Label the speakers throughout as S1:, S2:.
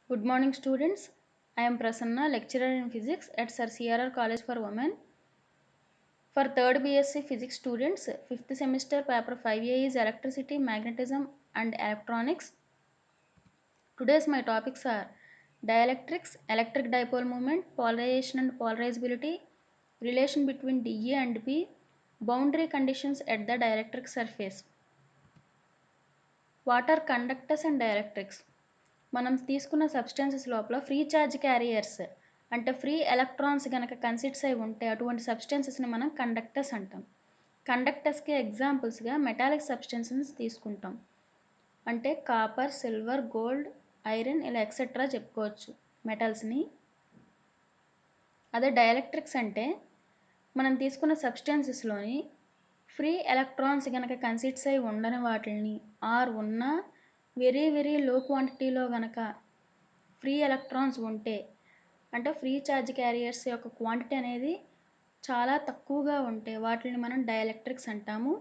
S1: Good morning, students. I am Prasanna, lecturer in physics at Sir CRR College for Women. For 3rd BSc Physics students, 5th semester paper 5A is Electricity, Magnetism and Electronics. Today's my topics are dielectrics, electric dipole moment, polarization and polarizability, relation between dA and B, boundary conditions at the dielectric surface. What are conductors and dielectrics? మనం తీసుకున్న substances లోపల free charge carriers అంటే free electrons కనుక considers అయి ఉంటే అటువంటి సబ్స్టెన్సెస్ని మనం conductors అంటాం. కండక్టర్స్కి ఎగ్జాంపుల్స్గా మెటాలిక్ సబ్స్టెన్సెస్ తీసుకుంటాం. అంటే కాపర్, సిల్వర్, గోల్డ్, ఐరన్ ఇలా ఎక్సెట్రా చెప్పుకోవచ్చు మెటల్స్ని. అదే డైఎలక్ట్రిక్స్ అంటే మనం తీసుకున్న సబ్స్టెన్సెస్లోని ఫ్రీ ఎలక్ట్రాన్స్ కనుక కన్సిడర్స్ అయి ఉండని వాటిని ఆర్ ఉన్న వెరీ లో క్వాంటిటీలో కనుక ఫ్రీ ఎలక్ట్రాన్స్ ఉంటే అంటే ఫ్రీ ఛార్జ్ క్యారియర్స్ యొక్క క్వాంటిటీ అనేది చాలా తక్కువగా ఉంటే వాటిని మనం డైఎలక్ట్రిక్స్ అంటాము.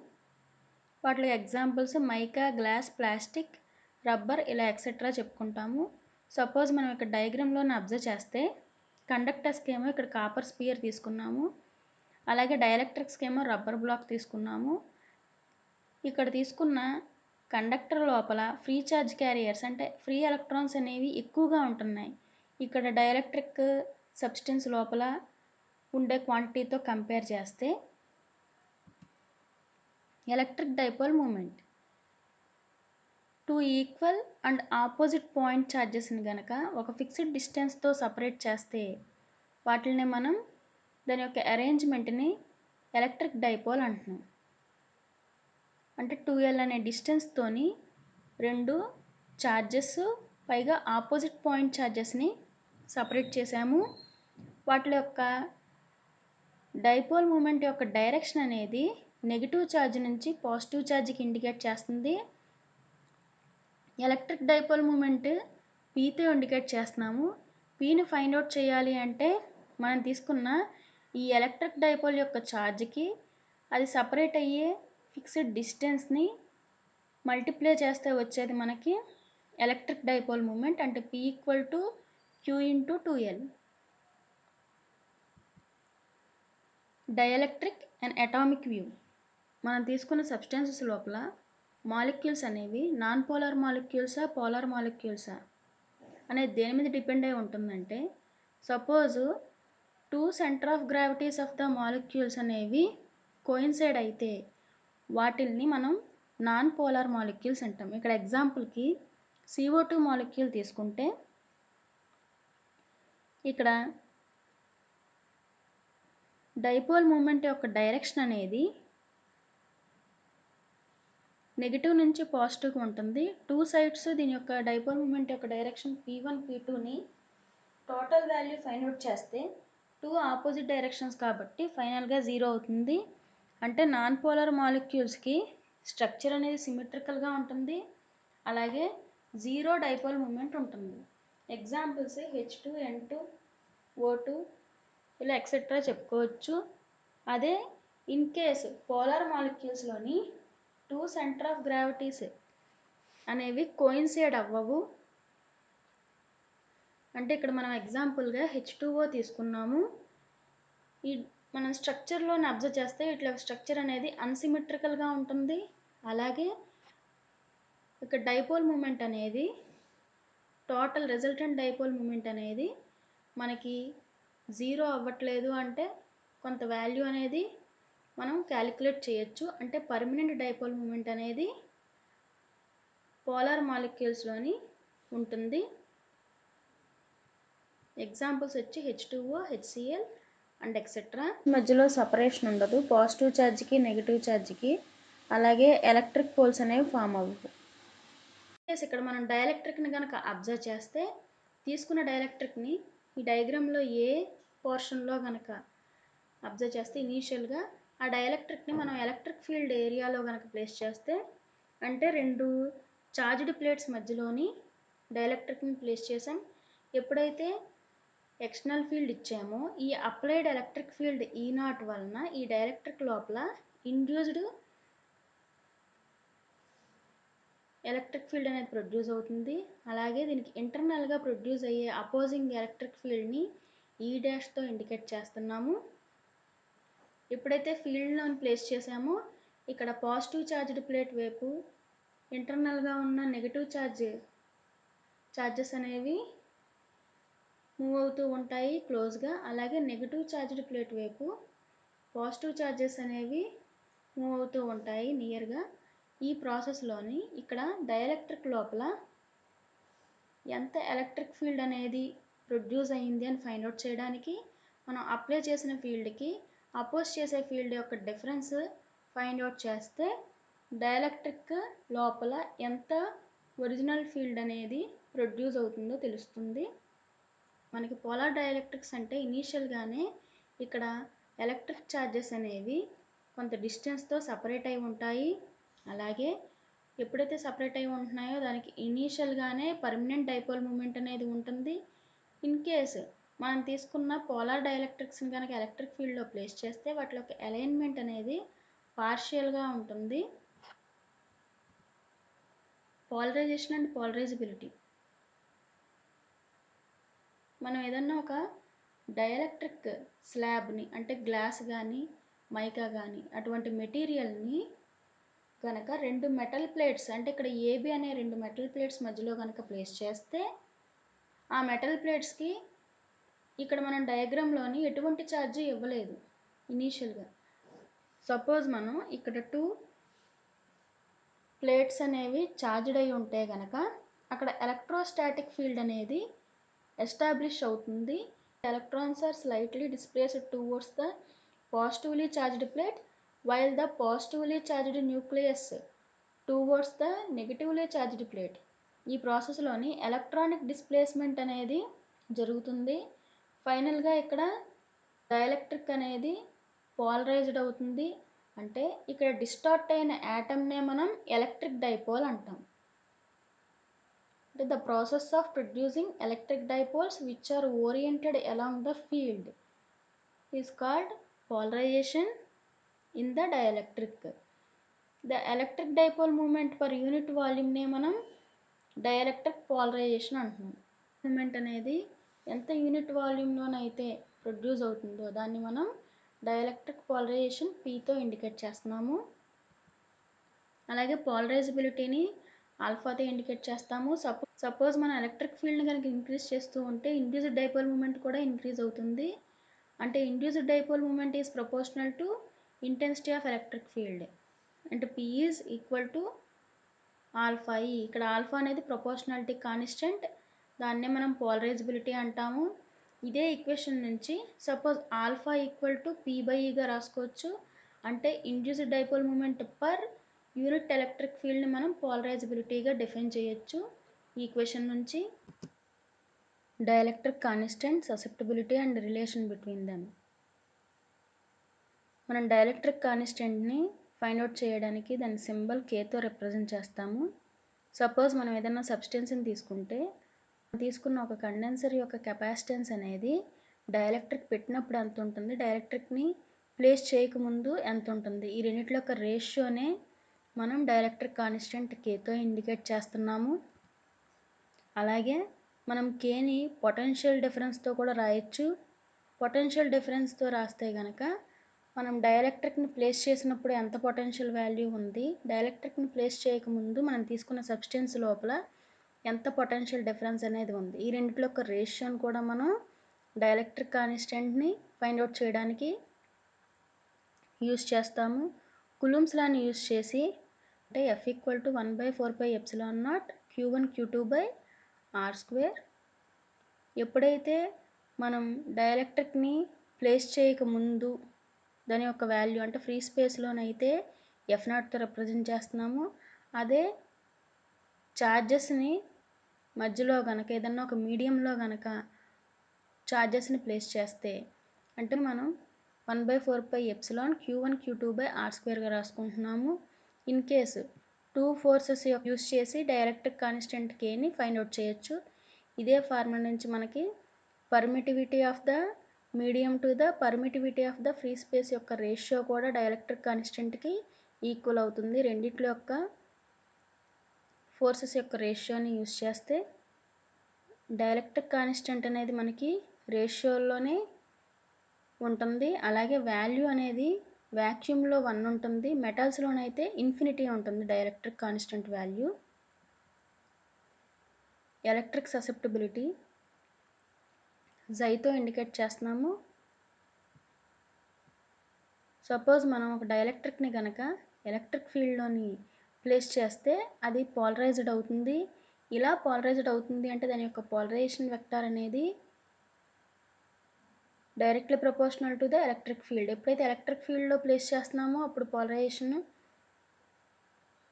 S1: వాటిలో examples mica, glass, plastic, rubber ఇలా ఎక్సెట్రా చెప్పుకుంటాము. సపోజ్ మనం ఇక్కడ డయాగ్రామ్లోని అబ్జర్వ్ చేస్తే కండక్టర్స్కి ఏమో ఇక్కడ కాపర్ స్పియర్ తీసుకున్నాము, అలాగే డైఎలక్ట్రిక్స్కి ఏమో రబ్బర్ బ్లాక్ తీసుకున్నాము. ఇక్కడ తీసుకున్న కండక్టర్ లోపల ఫ్రీ ఛార్జ్ క్యారియర్స్ అంటే ఫ్రీ ఎలక్ట్రాన్స్ అనేవి ఎక్కువగా ఉంటున్నాయి. ఇక్కడ డైఎలక్ట్రిక్ సబ్స్టెన్స్ లోపల ఉండే క్వాంటిటీతో కంపేర్ చేస్తే electric dipole moment two equal and opposite point ఛార్జెస్ని కనుక ఒక ఫిక్స్డ్ డిస్టెన్స్తో సపరేట్ చేస్తే వాటిని మనం దాని యొక్క అరేంజ్మెంట్ని ఎలక్ట్రిక్ డైపోల్ అంటున్నాం. అంటే 2L అనే డిస్టెన్స్తోని రెండు ఛార్జెస్ పైగా ఆపోజిట్ పాయింట్ ఛార్జెస్ని సపరేట్ చేసాము. వాటి యొక్క డైపోల్ మూమెంట్ యొక్క డైరెక్షన్ అనేది నెగిటివ్ ఛార్జ్ నుంచి పాజిటివ్ ఛార్జ్కి ఇండికేట్ చేస్తుంది. ఎలక్ట్రిక్ డైపోల్ మూమెంట్ పీతో ఇండికేట్ చేస్తున్నాము. పీని ఫైండ్ అవుట్ చేయాలి అంటే మనం తీసుకున్న ఈ ఎలక్ట్రిక్ డైపోల్ యొక్క ఛార్జ్కి అది సపరేట్ అయ్యే ఫిక్స్డ్ డిస్టెన్స్ని మల్టిప్లై చేస్తే వచ్చేది మనకి ఎలక్ట్రిక్ డైపోల్ మూమెంట్. అంటే P equal to Q into 2L. Dielectric and atomic view. మనం తీసుకున్న సబ్స్టెన్సెస్ లోపల మాలిక్యూల్స్ అనేవి నాన్ పోలార్ మాలిక్యూల్సా పోలార్ మాలిక్యూల్సా అనేది దేని మీద డిపెండ్ అయి ఉంటుందంటే suppose two centre of gravities of the molecules అనేవి కోయిన్సైడ్ అయితే వాటిల్ని మనం నాన్ పోలార్ మాలిక్యూల్స్ అంటాం. ఇక్కడ ఎగ్జాంపుల్కి CO2 మాలిక్యూల్ తీసుకుంటే ఇక్కడ డైపోల్ మూమెంట్ యొక్క డైరెక్షన్ అనేది నెగిటివ్ నుంచి పాజిటివ్గా ఉంటుంది. టూ సైడ్స్ దీని యొక్క డైపోల్ మూమెంట్ యొక్క డైరెక్షన్ P1, P2ని టోటల్ వాల్యూ ఫైండ్ అవుట్ చేస్తే టూ ఆపోజిట్ డైరెక్షన్స్ కాబట్టి ఫైనల్గా 0 అవుతుంది. అంటే నాన్ పోలార్ మాలిక్యూల్స్కి స్ట్రక్చర్ అనేది సిమెట్రికల్గా ఉంటుంది, అలాగే 0 డైపోల్ మూమెంట్ ఉంటుంది. ఎగ్జాంపుల్స్ H2, N2, O2 ఇలా ఎక్సెట్రా చెప్పుకోవచ్చు. అదే ఇన్ కేస్ పోలార్ మాలిక్యూల్స్లోని టూ సెంటర్ ఆఫ్ గ్రావిటీస్ అనేవి కోయిన్సైడ్ అవ్వవు. అంటే ఇక్కడ మనం ఎగ్జాంపుల్గా H2O తీసుకున్నాము. ఈ మనం స్ట్రక్చర్లోని అబ్జర్వ్ చేస్తే ఇట్లా స్ట్రక్చర్ అనేది అన్సిమెట్రికల్గా ఉంటుంది. అలాగే ఇక్కడ డైపోల్ మూమెంట్ అనేది టోటల్ రిజల్టెంట్ డైపోల్ మూమెంట్ అనేది మనకి 0 అవ్వట్లేదు అంటే కొంత వాల్యూ అనేది మనం క్యాలిక్యులేట్ చేయొచ్చు. అంటే పర్మనెంట్ డైపోల్ మూమెంట్ అనేది పోలార్ మాలిక్యూల్స్లోని ఉంటుంది. ఎగ్జాంపుల్స్ వచ్చి H2O, HCl అండ్ ఎక్సెట్రా. మధ్యలో సపరేషన్ ఉండదు పాజిటివ్ ఛార్జ్కి నెగిటివ్ ఛార్జ్కి, అలాగే ఎలక్ట్రిక్ పోల్స్ అనేవి ఫామ్ అవ్వవు. ఇక్కడ మనం డైఎలక్ట్రిక్ని కనుక అబ్జర్వ్ చేస్తే తీసుకున్న డైఎలక్ట్రిక్ని ఈ డయాగ్రామ్లో ఏ పోర్షన్లో కనుక అబ్జర్వ్ చేస్తే ఇనీషియల్గా ఆ డైఎలక్ట్రిక్ని మనం ఎలక్ట్రిక్ ఫీల్డ్ ఏరియాలో కనుక ప్లేస్ చేస్తే అంటే రెండు చార్జ్డ్ ప్లేట్స్ మధ్యలోని డైఎలక్ట్రిక్ని ప్లేస్ చేసాం. ఎప్పుడైతే ఎక్స్టర్నల్ ఫీల్డ్ ఇచ్చామో ఈ అప్లైడ్ ఎలక్ట్రిక్ ఫీల్డ్ E0 వలన ఈ డైఎలక్ట్రిక్ లోపల ఇండ్యూస్డ్ ఎలక్ట్రిక్ ఫీల్డ్ అనేది ప్రొడ్యూస్ అవుతుంది. అలాగే దీనికి ఇంటర్నల్‌గా ప్రొడ్యూస్ అయ్యే అపోజింగ్ ఎలక్ట్రిక్ ఫీల్డ్‌ని ఈ డాష్‌తో ఇండికేట్ చేస్తున్నాము. ఎప్పుడైతే ఫీల్డ్‌లోని ప్లేస్ చేసామో ఇక్కడ పాజిటివ్ చార్జ్డ్ ప్లేట్ వైపు ఇంటర్నల్‌గా ఉన్న నెగెటివ్ చార్జెస్ అనేవి మూవ్ అవుతూ ఉంటాయి క్లోజ్‌గా. అలాగే నెగెటివ్ చార్జ్డ్ ప్లేట్ వైపు పాజిటివ్ చార్జెస్ అనేవి మూవ్ అవుతూ ఉంటాయి నియర్‌గా. ఈ ప్రాసెస్‌లోని ఇక్కడ డైఎలక్ట్రిక్ లోపల ఎంత ఎలక్ట్రిక్ ఫీల్డ్ అనేది ప్రొడ్యూస్ అయింది అని ఫైండ్ అవుట్ చేయడానికి మనం అప్లై చేసిన ఫీల్డ్కి అపోజ్ చేసే ఫీల్డ్ యొక్క డిఫరెన్స్ ఫైండ్ అవుట్ చేస్తే డైఎలక్ట్రిక్ లోపల ఎంత ఒరిజినల్ ఫీల్డ్ అనేది ప్రొడ్యూస్ అవుతుందో తెలుస్తుంది. మనకి పోలార్ డైఎలక్ట్రిక్స్ అంటే ఇనీషియల్గానే ఇక్కడ ఎలక్ట్రిక్ ఛార్జెస్ అనేవి కొంత డిస్టెన్స్తో సపరేట్ అయి ఉంటాయి. అలాగే ఎప్పుడైతే సపరేట్ అయి ఉంటున్నాయో దానికి ఇనీషియల్గానే పర్మనెంట్ డైపోల్ మూమెంట్ అనేది ఉంటుంది. ఇన్ కేస్ మనం తీసుకున్న పోలార్ డైఎలక్ట్రిక్స్ని కనుక ఎలక్ట్రిక్ ఫీల్డ్లో ప్లేస్ చేస్తే వాటి యొక్క అలైన్మెంట్ అనేది పార్షియల్గా ఉంటుంది. Polarisation and polarisability. మనం ఏదన్నా ఒక డైఎలక్ట్రిక్ స్లాబ్ని అంటే గ్లాస్ కానీ మైకా కానీ అటువంటి మెటీరియల్ని కనుక రెండు మెటల్ ప్లేట్స్ అంటే ఇక్కడ ఏబి అనే రెండు మెటల్ ప్లేట్స్ మధ్యలో కనుక ప్లేస్ చేస్తే ఆ మెటల్ ప్లేట్స్కి ఇక్కడ మనం డయాగ్రామ్లోని ఎటువంటి ఛార్జ్ ఇవ్వలేదు ఇనీషియల్గా. సపోజ్ మనం ఇక్కడ 2 ప్లేట్స్ అనేవి ఛార్జ్డ్ అయి ఉంటే కనుక అక్కడ ఎలక్ట్రోస్టాటిక్ ఫీల్డ్ అనేది ఎస్టాబ్లిష్ అవుతుంది. Electrons are slightly displaced towards the positively charged plate while the positively charged nucleus towards the negatively charged plate. ఈ ప్రాసెస్లోని ఎలక్ట్రానిక్ డిస్ప్లేస్మెంట్ అనేది జరుగుతుంది. ఫైనల్గా ఇక్కడ డైఎలక్ట్రిక్ అనేది పోలరైజ్డ్ అవుతుంది. అంటే ఇక్కడ డిస్టార్ట్ అయిన యాటమ్నే మనం ఎలక్ట్రిక్ డైపోల్ అంటాం. అంటే the process of producing electric dipoles which are oriented along the field is called polarization in the dielectric. The electric dipole moment per unit వాల్యూమ్నే మనం డైఎలక్ట్రిక్ పోలరైజేషన్ అంటున్నాం. మూమెంట్ అనేది ఎంత యూనిట్ వాల్యూమ్లోనైతే ప్రొడ్యూస్ అవుతుందో దాన్ని మనం డైఎలక్ట్రిక్ పోలరైజేషన్ పీతో indicate చేస్తున్నాము. అలాగే పోలరైజబిలిటీని ఆల్ఫాతో ఇండికేట్ చేస్తాము. సపోజ్ మనం ఎలక్ట్రిక్ ఫీల్డ్ని కనుక ఇంక్రీజ్ చేస్తూ ఉంటే ఇండ్యూస్డ్ డైపోల్ మూమెంట్ కూడా ఇంక్రీజ్ అవుతుంది. అంటే induced dipole moment is proportional to intensity of electric field. అంటే P is equal to alpha E. ఇక్కడ ఆల్ఫా అనేది ప్రపోర్షనాలిటీ కాన్స్టెంట్, దాన్నే మనం పోలరైజబిలిటీ అంటాము. ఇదే ఈక్వేషన్ నుంచి సపోజ్ ఆల్ఫా ఈక్వల్ టు P/Eగా రాసుకోవచ్చు. అంటే induced dipole moment per unit electric ఫీల్డ్ని మనం పోలరైజబిలిటీగా డిఫైన్ చేయొచ్చు ఈ ఈక్వేషన్ నుంచి. Dielectric constant, susceptibility and relation between them. మనం డైఎలక్ట్రిక్ కాన్స్టెంట్ని ఫైండ్ అవుట్ చేయడానికి దాని సింబల్ Kతో రిప్రజెంట్ చేస్తాము. సపోజ్ మనం ఏదైనా సబ్స్టెన్స్ని తీసుకున్న ఒక కండెన్సర్ యొక్క కెపాసిటెన్స్ అనేది డైఎలక్ట్రిక్ పెట్టినప్పుడు ఎంత ఉంటుంది, డైఎలక్ట్రిక్ని ప్లేస్ చేయకముందు ఎంత ఉంటుంది, ఈ రెండిటి యొక్క రేషియోనే మనం డైఎలక్ట్రిక్ కాన్స్టెంట్ Kతో ఇండికేట్ చేస్తున్నాము. అలాగే మనం Kని పొటెన్షియల్ డిఫరెన్స్తో కూడా రాయొచ్చు. పొటెన్షియల్ డిఫరెన్స్తో రాస్తే కనుక మనం డైఎలక్ట్రిక్ని ప్లేస్ చేసినప్పుడు ఎంత పొటెన్షియల్ వాల్యూ ఉంది, డైఎలక్ట్రిక్ని ప్లేస్ చేయకముందు మనం తీసుకున్న సబ్స్టెన్స్ లోపల ఎంత పొటెన్షియల్ డిఫరెన్స్ అనేది ఉంది, ఈ రెండిట్లో యొక్క రేషియోని కూడా మనం డైఎలక్ట్రిక్ కాన్స్టెంట్ని ఫైండ్ అవుట్ చేయడానికి యూస్ చేస్తాము. కులుమ్స్ లాని యూస్ చేసి అంటే F equal to 1/4πε0 Q1 Q2/r². ఎప్పుడైతే మనం డైఎలక్ట్రిక్ని ప్లేస్ చేయకముందు దాని యొక్క వాల్యూ అంటే ఫ్రీ స్పేస్లోనైతే F0తో రిప్రజెంట్ చేస్తున్నాము. అదే ఛార్జెస్ని మధ్యలో కనుక ఏదన్నా ఒక మీడియంలో కనుక ఛార్జెస్ని ప్లేస్ చేస్తే అంటే మనం 1/4πε Q1 Q2/r²గా రాసుకుంటున్నాము. ఇన్ కేసు 2 ఫోర్సెస్ యూస్ చేసి డైఎలక్ట్రిక్ కాన్స్టెంట్ Kని ఫైండ్ అవుట్ చేయొచ్చు. ఇదే ఫార్ములా నుంచి మనకి permittivity of the medium to the permittivity of the free space యొక్క రేషియో కూడా డైఎలక్ట్రిక్ కాన్స్టెంట్కి ఈక్వల్ అవుతుంది. రెండిట్లో యొక్క ఫోర్సెస్ యొక్క రేషియోని యూస్ చేస్తే డైఎలక్ట్రిక్ కాన్స్టెంట్ అనేది మనకి రేషియోలోనే ఉంటుంది. అలాగే వాల్యూ అనేది వ్యాక్యూమ్లో 1 ఉంటుంది, మెటల్స్లోనైతే ఇన్ఫినిటీ ఉంటుంది dielectric constant value. Electric susceptibility జైతో ఇండికేట్ చేస్తున్నాము. సపోజ్ మనం ఒక డైఎలక్ట్రిక్ని కనుక ఎలక్ట్రిక్ ఫీల్డ్లోని ప్లేస్ చేస్తే అది పోలరైజ్డ్ అవుతుంది. ఇలా పోలరైజ్డ్ అవుతుంది అంటే దాని యొక్క పోలరైజేషన్ వెక్టార్ అనేది directly proportional to the electric field. ఎప్పుడైతే ఎలక్ట్రిక్ ఫీల్డ్లో ప్లేస్ చేస్తున్నామో అప్పుడు పోలరైజేషన్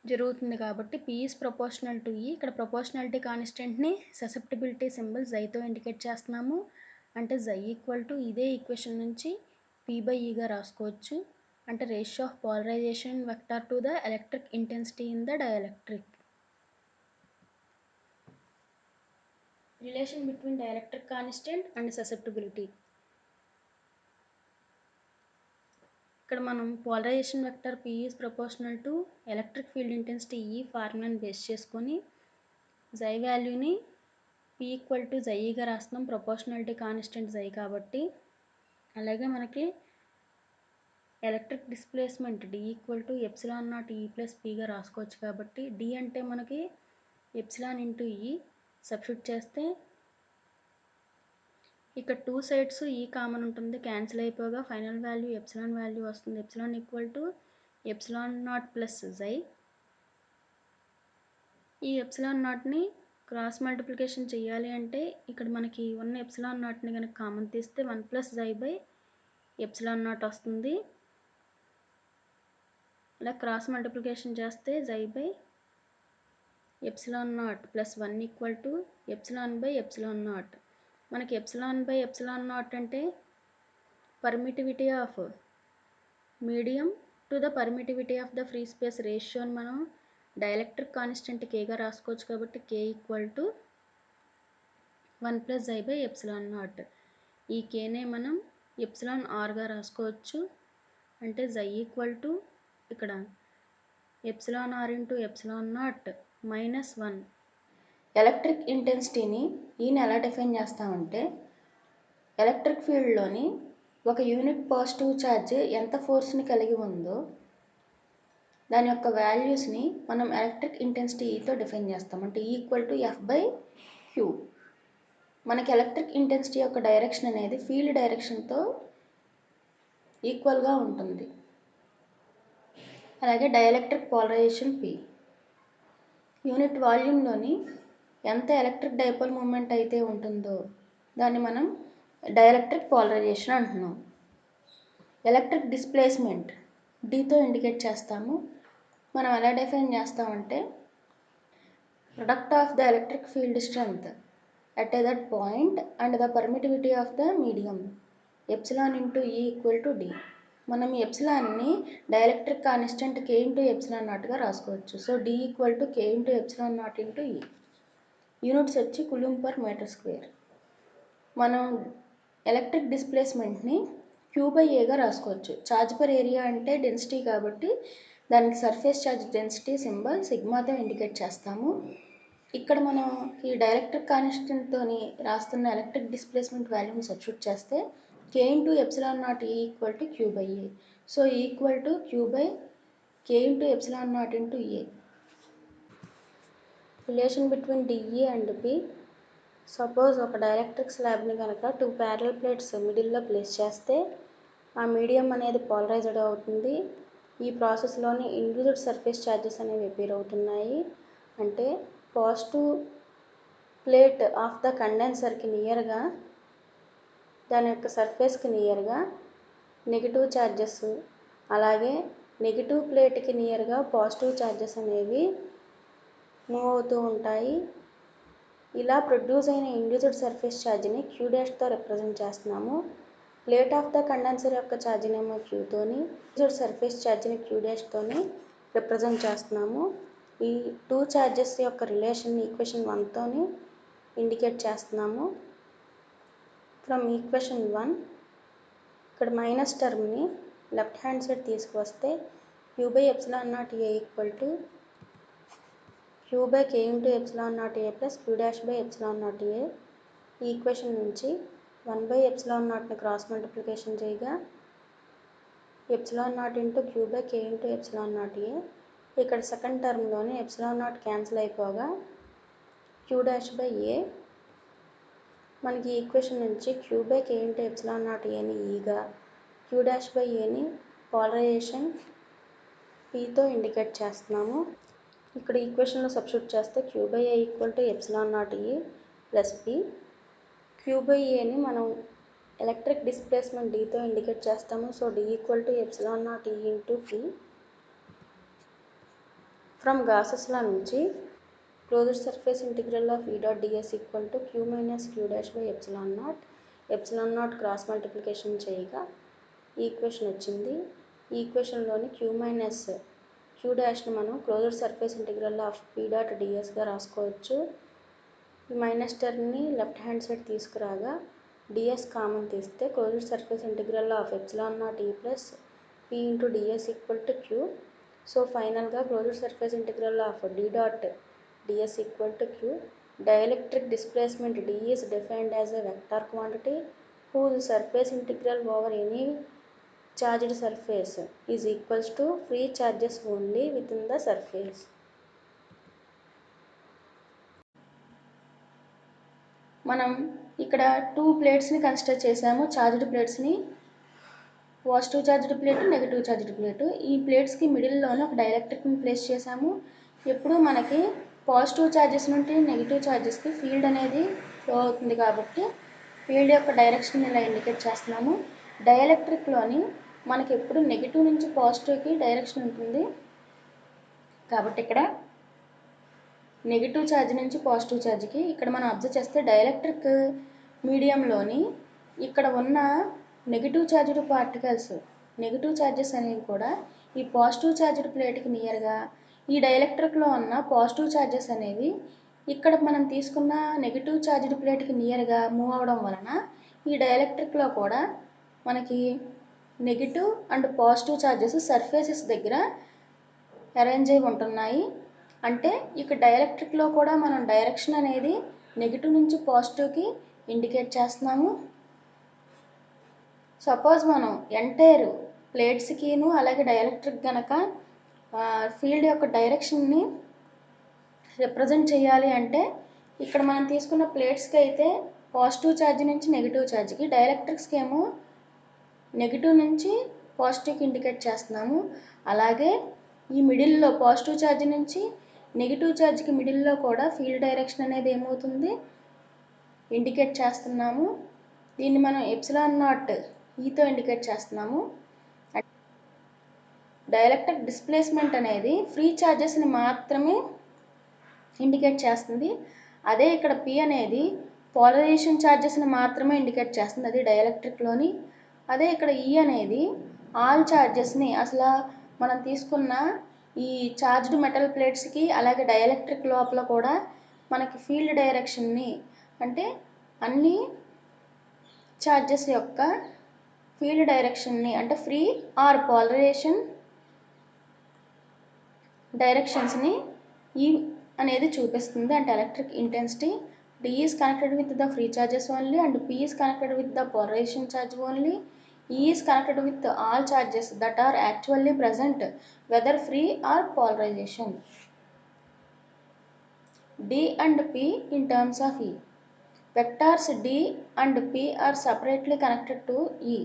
S1: జరుగుతుంది కాబట్టి P is proportional to E. ఇక్కడ ప్రపోర్షనాలిటీ కాన్స్టెంట్ని ససెప్టిబిలిటీ సింబల్ జైతో ఇండికేట్ చేస్తున్నాము. అంటే జై ఈక్వల్ టు ఇదే ఈక్వేషన్ నుంచి P/Eగా రాసుకోవచ్చు. అంటే ratio of polarization vector to the electric intensity in the dielectric. Relation between dielectric constant and susceptibility. ఇక్కడ మనం polarization vector P is proportional to electric field intensity E ఫార్ములాని base చేసుకొని chi వాల్యూని P ఈక్వల్ టు జైగా రాస్తున్నాం, proportionality constant జై కాబట్టి. అలాగే మనకి electric displacement D equal to epsilon naught E plus Pగా రాసుకోవచ్చు కాబట్టి D అంటే మనకి ఎప్సిలాన్ ఇంటూ E సబ్స్టిట్యూట్ చేస్తే ఇక్కడ 2 సైడ్స్ ఈ కామన్ ఉంటుంది, క్యాన్సిల్ అయిపోగా ఫైనల్ వాల్యూ ఎప్సిలాన్ వాల్యూ వస్తుంది. Epsilon equal to epsilon naught plus chi. ఈ ఎప్సిలాన్ నాట్ని క్రాస్ మల్టిప్లికేషన్ చేయాలి అంటే ఇక్కడ మనకి ఉన్న ఎప్సిలాన్ నాట్ని కనుక కామన్ తీస్తే 1 plus chi by epsilon not వస్తుంది. ఇలా క్రాస్ మల్టిప్లికేషన్ చేస్తే chi by epsilon naught plus 1 equal to epsilon by epsilon naught. మనకి ఎప్సిలాన్ బై ఎప్సిలాన్ నాట్ అంటే permittivity of medium to the permittivity of the free space రేషియోని మనం dielectric constant Kగా రాసుకోవచ్చు కాబట్టి K equal to 1 plus chi by epsilon naught. ఈ Kనే మనం ఎప్సిలాన్ ఆర్గా రాసుకోవచ్చు. అంటే జై ఈక్వల్ టు ఇక్కడ epsilon r into epsilon naught minus 1. Electric ఇంటెన్సిటీని ఈయన ఎలా డిఫైన్ చేస్తామంటే ఎలక్ట్రిక్ ఫీల్డ్లోని ఒక యూనిట్ పాజిటివ్ ఛార్జ్ ఎంత ఫోర్స్ని కలిగి ఉందో దాని యొక్క వాల్యూస్ని మనం ఎలక్ట్రిక్ ఇంటెన్సిటీ ఈతో డిఫైన్ చేస్తాం. అంటే E ఈక్వల్ టు F/Q. మనకి ఎలక్ట్రిక్ ఇంటెన్సిటీ యొక్క డైరెక్షన్ అనేది ఫీల్డ్ డైరెక్షన్తో ఈక్వల్గా ఉంటుంది. అలాగే డైఎలక్ట్రిక్ పోలరైజేషన్ P యూనిట్ వాల్యూమ్లోని ఎంత ఎలక్ట్రిక్ డైపోల్ మూమెంట్ అయితే ఉంటుందో దాన్ని మనం డైఎలక్ట్రిక్ పోలరైజేషన్ అంటున్నాం. ఎలక్ట్రిక్ డిస్ప్లేస్మెంట్ Dతో ఇండికేట్ చేస్తాము. మనం ఎలా డిఫైన్ చేస్తామంటే product of the electric field strength at that point and the permittivity of the medium epsilon into E equal to D. మనం ఈ ఎప్సిలాన్ని dielectric constant K into epsilon నాట్గా రాసుకోవచ్చు. So D equal to K into epsilon naught into E. Units వచ్చి coulomb per metre square. మనం electric డిస్ప్లేస్మెంట్ని Q/Aగా రాసుకోవచ్చు. ఛార్జ్ పర్ ఏరియా అంటే డెన్సిటీ కాబట్టి దానికి సర్ఫేస్ ఛార్జ్ డెన్సిటీ సింబల్ సిగ్మాతో ఇండికేట్ చేస్తాము. ఇక్కడ మనం ఈ డైఎలక్ట్రిక్ కాన్స్టెంట్తోని రాస్తున్న ఎలక్ట్రిక్ డిస్ప్లేస్మెంట్ వాల్యూని సబ్స్టిట్యూట్ చేస్తే K into epsilon naught E equal to Q/A. So equal to Q/K into epsilon naught into A. Relation between DE and P. Suppose ఒక డైఎలక్ట్రిక్ స్లాబ్ని కనుక 2 ప్యారలల్ ప్లేట్స్ మిడిల్లో ప్లేస్ చేస్తే ఆ medium అనేది polarised అవుతుంది. ఈ ప్రాసెస్లోని ఇండ్యూస్డ్ సర్ఫేస్ ఛార్జెస్ అనేవి అపీర్ అవుతున్నాయి. అంటే పాజిటివ్ ప్లేట్ ఆఫ్ ద కండెన్సర్కి నియర్గా దాని యొక్క సర్ఫేస్కి నియర్గా నెగిటివ్ ఛార్జెస్, అలాగే నెగిటివ్ ప్లేట్కి నియర్గా పాజిటివ్ ఛార్జెస్ అనేవి మూవ్ అవుతూ ఉంటాయి. ఇలా ప్రొడ్యూస్ అయిన ఇండ్యూస్డ్ సర్ఫేస్ ఛార్జ్ని Q' రిప్రజెంట్ చేస్తున్నాము. ప్లేట్ ఆఫ్ ద కండెన్సర్ యొక్క ఛార్జ్నేమో Qతోని, ఇండ్యూస్డ్ సర్ఫేస్ ఛార్జ్ని Q' రిప్రజెంట్ చేస్తున్నాము. ఈ 2 ఛార్జెస్ యొక్క రిలేషన్ ఈక్వేషన్ 1తోని ఇండికేట్ చేస్తున్నాము. ఫ్రమ్ ఈక్వేషన్ 1 ఇక్కడ మైనస్ టర్మ్ని లెఫ్ట్ హ్యాండ్ సైడ్ తీసుకువస్తే Q/ε0A equal to
S2: Q by K into epsilon naught A plus Q dash by epsilon naught A. ఈ equation నుంచి 1/ఎప్సిలాన్ నాట్ని క్రాస్ మల్టిప్లికేషన్ చేయగా epsilon naught into Q by K into epsilon naught A. ఇక్కడ second టర్మ్లోనే epsilon naught cancel అయిపోగా Q dash by A. మనకి ఈ ఈక్వేషన్ నుంచి Q by K into epsilon naught ఏని ఈగా, క్యూ డాష్ బై ఏని పోలరైజేషన్ పీతో ఇండికేట్ చేస్తున్నాము. ఇక్కడ ఈక్వేషన్లో సబ్స్టిట్యూట్ చేస్తే Q by A equal to epsilon naught E plus P. Q by ఏని మనం ఎలక్ట్రిక్ డిస్ప్లేస్మెంట్ డీతో ఇండికేట్ చేస్తాము. So D equal to epsilon naught E into P. From Gauss's law నుంచి closed surface integral of E dot DS equal to Q minus Q dash by epsilon naught. Epsilon naught cross multiplication చేయగా equation వచ్చింది. ఈ ఈక్వేషన్లోని Q minus Q డాష్ని మనం closed surface integral of P dot డిఎస్గా రాసుకోవచ్చు. ఈ మైనస్ టర్మ్ని లెఫ్ట్ హ్యాండ్ సైడ్ తీసుకురాగా డిఎస్ కామన్ తీస్తే closed surface integral of epsilon naught E plus P into DS equal to Q. So ఫైనల్గా closed surface integral of D dot DS equal to Q. Dielectric displacement D is defined as a vector quantity whose surface integral over any charged surface is equals to free charges only within the surface.
S1: మనం ఇక్కడ 2 ప్లేట్స్ని consider చేసాము. Charged ప్లేట్స్ని, positive charged plate, negative charged plate. ఈ ప్లేట్స్కి మిడిల్లోనే ఒక డైఎలక్ట్రిక్ని ప్లేస్ చేసాము. ఎప్పుడు మనకి పాజిటివ్ ఛార్జెస్ నుండి నెగిటివ్ ఛార్జెస్కి ఫీల్డ్ అనేది ఫ్లో అవుతుంది కాబట్టి ఫీల్డ్ యొక్క డైరెక్షన్ ఇలా ఇండికేట్ చేస్తున్నాము. డైఎలక్ట్రిక్లోని మనకి ఎప్పుడు నెగిటివ్ నుంచి పాజిటివ్కి డైరెక్షన్ ఉంటుంది కాబట్టి ఇక్కడ నెగిటివ్ ఛార్జ్ నుంచి పాజిటివ్ ఛార్జ్కి ఇక్కడ మనం అబ్జర్వ్ చేస్తే డైఎలక్ట్రిక్ మీడియంలోని ఇక్కడ ఉన్న negative charged particles, negative charges అనేవి కూడా ఈ పాజిటివ్ ఛార్జ్డ్ ప్లేట్కి నియర్గా, ఈ డైఎలక్ట్రిక్లో ఉన్న పాజిటివ్ ఛార్జెస్ అనేవి ఇక్కడ మనం తీసుకున్న నెగిటివ్ ఛార్జ్డ్ ప్లేట్కి నియర్గా మూవ్ అవడం వలన ఈ డైఎలక్ట్రిక్లో కూడా మనకి negative and positive charges surfaces దగ్గర అరేంజ్ అయి ఉంటున్నాయి. అంటే ఇక్కడ డైఎలక్ట్రిక్లో కూడా మనం డైరెక్షన్ అనేది నెగిటివ్ నుంచి పాజిటివ్కి ఇండికేట్ చేస్తున్నాము. సపోజ్ మనం ఎంటైర్ ప్లేట్స్కిను అలాగే డైఎలక్ట్రిక్ కనుక ఫీల్డ్ యొక్క డైరెక్షన్ని రిప్రజెంట్ చేయాలి అంటే ఇక్కడ మనం తీసుకున్న ప్లేట్స్కి అయితే పాజిటివ్ ఛార్జ్ నుంచి నెగిటివ్ ఛార్జ్కి, డైఎలక్ట్రిక్స్కి ఏమో నెగిటివ్ నుంచి పాజిటివ్కి ఇండికేట్ చేస్తున్నాము. అలాగే ఈ మిడిల్లో పాజిటివ్ ఛార్జ్ నుంచి నెగిటివ్ ఛార్జ్కి మిడిల్లో కూడా ఫీల్డ్ డైరెక్షన్ అనేది ఏమవుతుంది ఇండికేట్ చేస్తున్నాము. దీన్ని మనం ఎప్సిలాన్ నాట్ ఈతో ఇండికేట్ చేస్తున్నాము. డైఎలక్ట్రిక్ డిస్ప్లేస్మెంట్ అనేది ఫ్రీ ఛార్జెస్ని మాత్రమే ఇండికేట్ చేస్తుంది. అదే ఇక్కడ పి అనేది పోలరైజేషన్ ఛార్జెస్ని మాత్రమే ఇండికేట్ చేస్తుంది, అది డైఎలక్ట్రిక్లోని. అదే ఇక్కడ ఈ అనేది ఆల్ ఛార్జెస్ని, అసలు మనం తీసుకున్న ఈ చార్జ్డ్ మెటల్ ప్లేట్స్కి అలాగే డైఎలక్ట్రిక్ లోపల కూడా మనకి ఫీల్డ్ డైరెక్షన్ని, అంటే అన్ని ఛార్జెస్ యొక్క ఫీల్డ్ డైరెక్షన్ని, అంటే ఫ్రీ ఆర్ పోలరైజేషన్ డైరెక్షన్స్ని ఈ అనేది చూపిస్తుంది. అంటే electric intensity D is connected with the free charges only and P is connected with the polarization charge only. E is connected with all charges that are actually present whether free or polarization. D and P in terms of E. Vectors D and P are separately connected to E.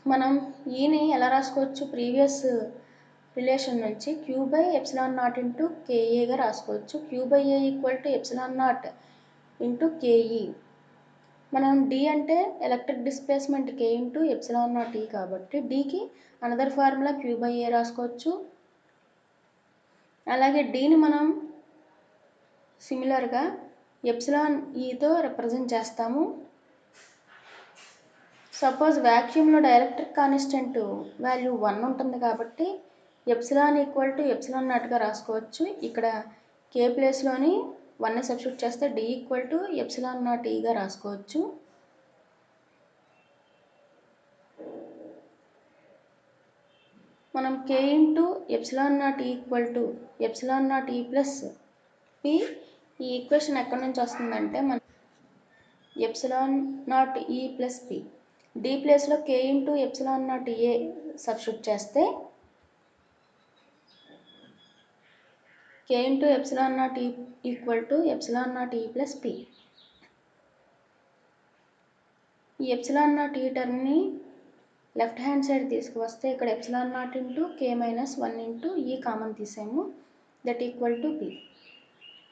S1: మనం ఈని ఎలా రాసుకోవచ్చు, previous relation నుంచి Q by epsilon naught into కేఏగా రాసుకోవచ్చు. Q by A equal to epsilon naught into KE. మనం D అంటే electric displacement K into epsilon naught E కాబట్టి డికి another formula Q by A రాసుకోవచ్చు. అలాగే డిని మనం సిమిలర్గా ఎప్సిలాన్ ఈతో రిప్రజెంట్ చేస్తాము. సపోజ్ వ్యాక్యూమ్లో డైఎలక్ట్రిక్ కాన్స్టెంట్ వాల్యూ 1 ఉంటుంది కాబట్టి ఎప్సిలాన్ ఈక్వల్ టు ఎప్సిలాన్ నాట్గా రాసుకోవచ్చు. ఇక్కడ కే ప్లేస్లోని 1ని సబ్స్టిట్యూట్ చేస్తే D equal to epsilon not ఈగా రాసుకోవచ్చు. మనం k into epsilon not equal to epsilon naught E plus P, ఈ ఈక్వేషన్ ఎక్కడి నుంచి వస్తుందంటే మన epsilon naught E plus P, D ప్లేస్లో k ఇంటూ ఎప్సిలాన్ నాట్ ఏ సబ్స్టిట్యూట్ చేస్తే k ఇంటూ ఎప్సిలాన్ నాట్ ఈ equal to epsilon naught E plus P. ఈ epsilon naught ఈ టర్మ్ని లెఫ్ట్ హ్యాండ్ సైడ్ తీసుకువస్తే ఇక్కడ epsilon naught into k minus 1 into ఈ common తీసాము, that equal to P.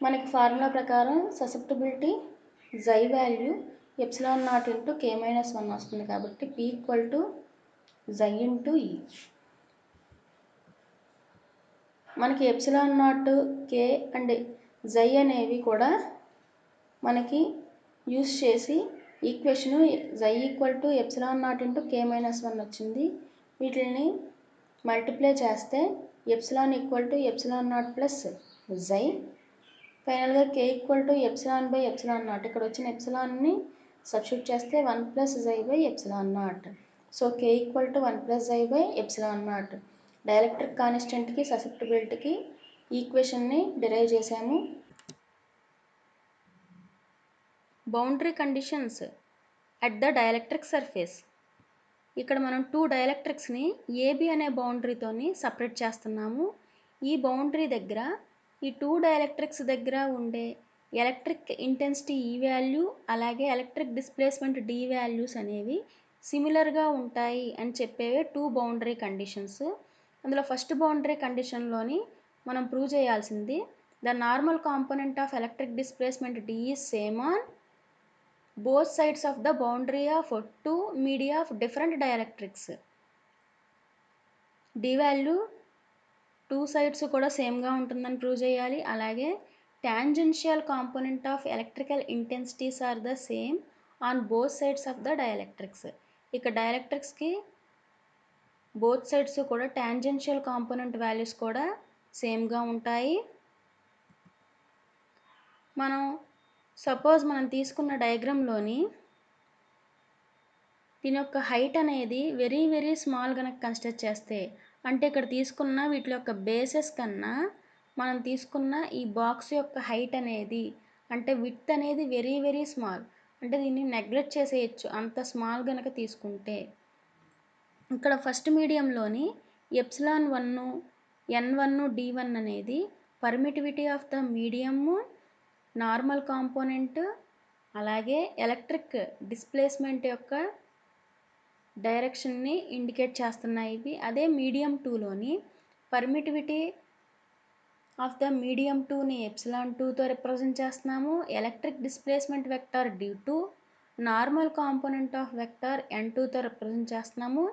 S1: మనకి formula ప్రకారం ససెప్టబిలిటీ జై value epsilon naught into k minus 1 వస్తుంది కాబట్టి p ఈక్వల్ టు జై ఇంటూ ఈ. మనకి ఎప్సిలాన్ నాట్, k అండ్ జై అనేవి కూడా మనకి యూస్ చేసి ఈక్వేషను జై equal to epsilon naught into k minus 1 వచ్చింది. వీటిని మల్టిప్లై చేస్తే epsilon equal to epsilon naught plus జై, ఫైనల్గా k equal to epsilon by epsilon not, ఇక్కడ వచ్చిన ఎప్సిలాన్ని సబ్స్టిట్యూట్ చేస్తే 1 plus chi by epsilon not. So k equal to 1 plus chi by epsilon not. Dielectric కాన్స్టెంట్కి ససెప్టబిలిటీకి ఈక్వేషన్ని derive చేసాము. Boundary conditions at the dielectric surface. ఇక్కడ మనం 2 డైఎలక్ట్రిక్స్ని AB అనే బౌండరీతోని separate చేస్తున్నాము. ఈ బౌండరీ దగ్గర ఈ 2 డైఎలక్ట్రిక్స్ దగ్గర ఉండే ఎలక్ట్రిక్ ఇంటెన్సిటీ ఈ వాల్యూ అలాగే ఎలక్ట్రిక్ డిస్ప్లేస్మెంట్ డి వాల్యూస్ అనేవి సిమిలర్గా ఉంటాయి అని చెప్పేవే 2 బౌండరీ కండిషన్స్. అందులో ఫస్ట్ బౌండరీ కండిషన్లోని మనం ప్రూవ్ చేయాల్సింది the normal component of electric displacement D is same on both sides of the boundary of two media of different dielectrics. D value 2 sides కూడా సేమ్గా ఉంటుందని ప్రూవ్ చేయాలి. అలాగే tangential component of electrical intensities are the same on both sides of the dielectrics. ఇక డైఎలక్ట్రిక్స్కి both sides కూడా tangential component values కూడా సేమ్గా ఉంటాయి. మనం తీసుకున్న డయాగ్రామ్లోని దీని యొక్క హైట్ అనేది వెరీ వెరీ స్మాల్ కనుక కన్సిడర్ చేస్తే, అంటే ఇక్కడ తీసుకున్న వీటి యొక్క బేసెస్ కన్నా మనం తీసుకున్న ఈ బాక్స్ యొక్క హైట్ అనేది అంటే విడ్త్ అనేది వెరీ వెరీ స్మాల్, అంటే దీన్ని నెగ్లెక్ట్ చేసేయచ్చు అంత స్మాల్ కనుక తీసుకుంటే. ఇక్కడ ఫస్ట్ మీడియంలోని ఎప్సిలాన్ 1 n1 d1 అనేది permittivity of the medium, normal component అలాగే ఎలక్ట్రిక్ డిస్ప్లేస్మెంట్ యొక్క డైరెక్షన్ని ఇండికేట్ చేస్తున్నాయి ఇవి. అదే మీడియం 2లోని పర్మిటివిటీ ఆఫ్ ద మీడియం 2ని ఎప్సిలాన్ 2తో రిప్రజెంట్ చేస్తున్నాము, electric displacement vector d2, normal component of vector n2తో రిప్రజెంట్ చేస్తున్నాము.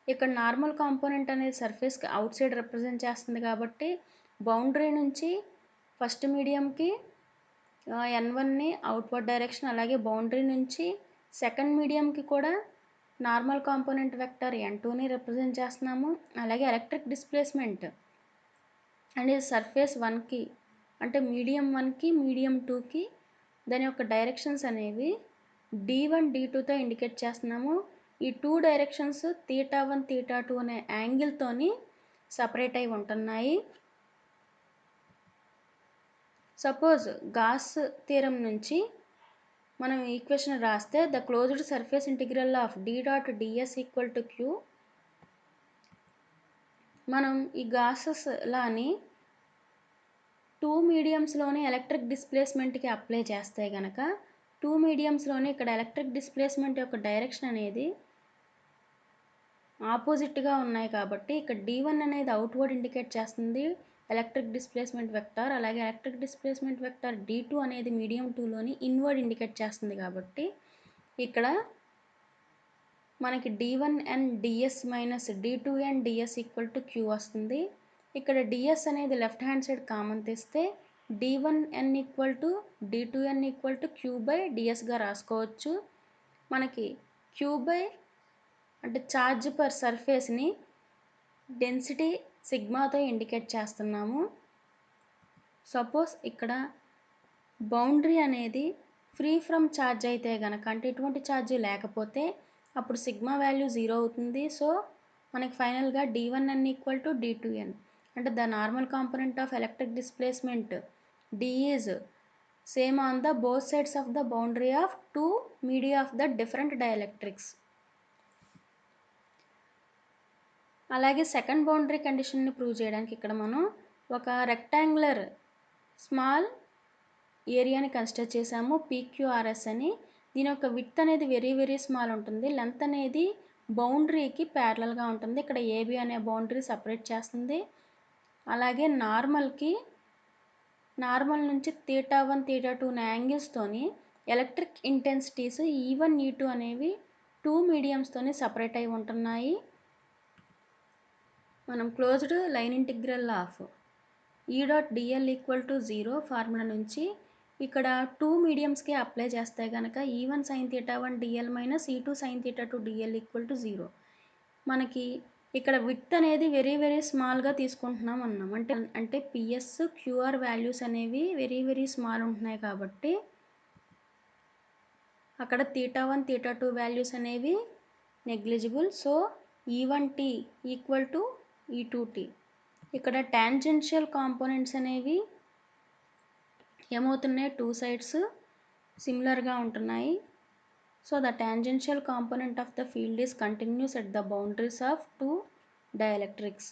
S1: ఇక్కడ నార్మల్ కాంపోనెంట్ అనేది సర్ఫేస్కి అవుట్ సైడ్ రిప్రజెంట్ చేస్తుంది కాబట్టి బౌండరీ నుంచి ఫస్ట్ మీడియంకి n1ని అవుట్వర్డ్ డైరెక్షన్, అలాగే బౌండరీ నుంచి సెకండ్ మీడియంకి కూడా నార్మల్ కాంపోనెంట్ వెక్టర్ n2ని రిప్రజెంట్ చేస్తున్నాము. అలాగే ఎలక్ట్రిక్ డిస్ప్లేస్మెంట్ అనేది సర్ఫేస్ 1కి అంటే మీడియం 1కి మీడియం 2కి దాని యొక్క డైరెక్షన్స్ అనేవి d1 d2తో ఇండికేట్ చేస్తున్నాము. ఈ 2 డైరెక్షన్స్ θ1 θ2 అనే యాంగిల్తోని సపరేట్ అయి ఉంటున్నాయి. సపోజ్ గాస్ థీరం నుంచి మనం ఈక్వేషన్ రాస్తే the closed surface integral of d dot ds equal to q. మనం ఈ గాసెస్ లాని 2 మీడియంస్లోని ఎలక్ట్రిక్ డిస్ప్లేస్మెంట్కి అప్లై చేస్తే కనుక 2 మీడియంస్లోని ఇక్కడ ఎలక్ట్రిక్ డిస్ప్లేస్మెంట్ యొక్క డైరెక్షన్ అనేది ఆపోజిట్గా ఉన్నాయి కాబట్టి ఇక్కడ d1 అనేది అవుట్వర్డ్ ఇండికేట్ చేస్తుంది ఎలక్ట్రిక్ డిస్ప్లేస్మెంట్ వెక్టర్, అలాగే ఎలక్ట్రిక్ డిస్ప్లేస్మెంట్ వెక్టర్ d2 అనేది మీడియం 2లోని ఇన్వర్డ్ ఇండికేట్ చేస్తుంది కాబట్టి ఇక్కడ మనకి d1n ds minus d2n ds equal to q వస్తుంది. ఇక్కడ ds అనేది లెఫ్ట్ హ్యాండ్ సైడ్ కామన్ తీస్తే d1n equal to d2n equal to q by dsగా రాసుకోవచ్చు. మనకి q బై అంటే ఛార్జ్ పర్ సర్ఫేస్ని డెన్సిటీ సిగ్మాతో ఇండికేట్ చేస్తున్నాము. సపోజ్ ఇక్కడ బౌండరీ అనేది ఫ్రీ ఫ్రమ్ ఛార్జ్ అయితే కనుక, అంటే ఎటువంటి ఛార్జ్ లేకపోతే అప్పుడు సిగ్మా వాల్యూ 0 అవుతుంది. సో మనకి ఫైనల్గా d1n ఈక్వల్ టు d2n. అంటే the normal component of electric displacement d is same on the both sides of the boundary of two media of the different dielectrics. అలాగే second boundary కండిషన్ని prove చేయడానికి ఇక్కడ మనం ఒక rectangular small ఏరియాని consider చేసాము, PQRS అని. దీని యొక్క విడ్త్ అనేది వెరీ వెరీ స్మాల్ ఉంటుంది, లెంత్ అనేది బౌండరీకి ప్యారలల్గా ఉంటుంది. ఇక్కడ AB అనే బౌండరీ సపరేట్ చేస్తుంది. అలాగే నార్మల్ నుంచి θ1 θ2 అనే యాంగిల్స్తోని ఎలక్ట్రిక్ ఇంటెన్సిటీస్ E1 E2 అనేవి టూ మీడియంస్తోని సపరేట్ అయి ఉంటున్నాయి. మనం closed line integral of E.dl equal to 0 formula నుంచి ఇక్కడ టూ మీడియంస్కి అప్లై చేస్తే కనుక E1 sin θ1 dl minus E2 sin θ2 dl equal to 0. మనకి ఇక్కడ విడ్త్ అనేది వెరీ వెరీ స్మాల్గా తీసుకుంటున్నాం అన్నాం. అంటే పిఎస్ క్యూఆర్ వాల్యూస్ అనేవి వెరీ వెరీ స్మాల్ ఉంటున్నాయి కాబట్టి అక్కడ θ1 θ2 వాల్యూస్ అనేవి negligible. So E1t equal to E2t. ఇక్కడ టాంజెన్షియల్ కాంపోనెంట్స్ అనేవి ఏమవుతున్నాయి, టూ సైడ్స్ సిమిలర్గా ఉంటున్నాయి. So the tangential component of the field is continuous at the boundaries of two dielectrics.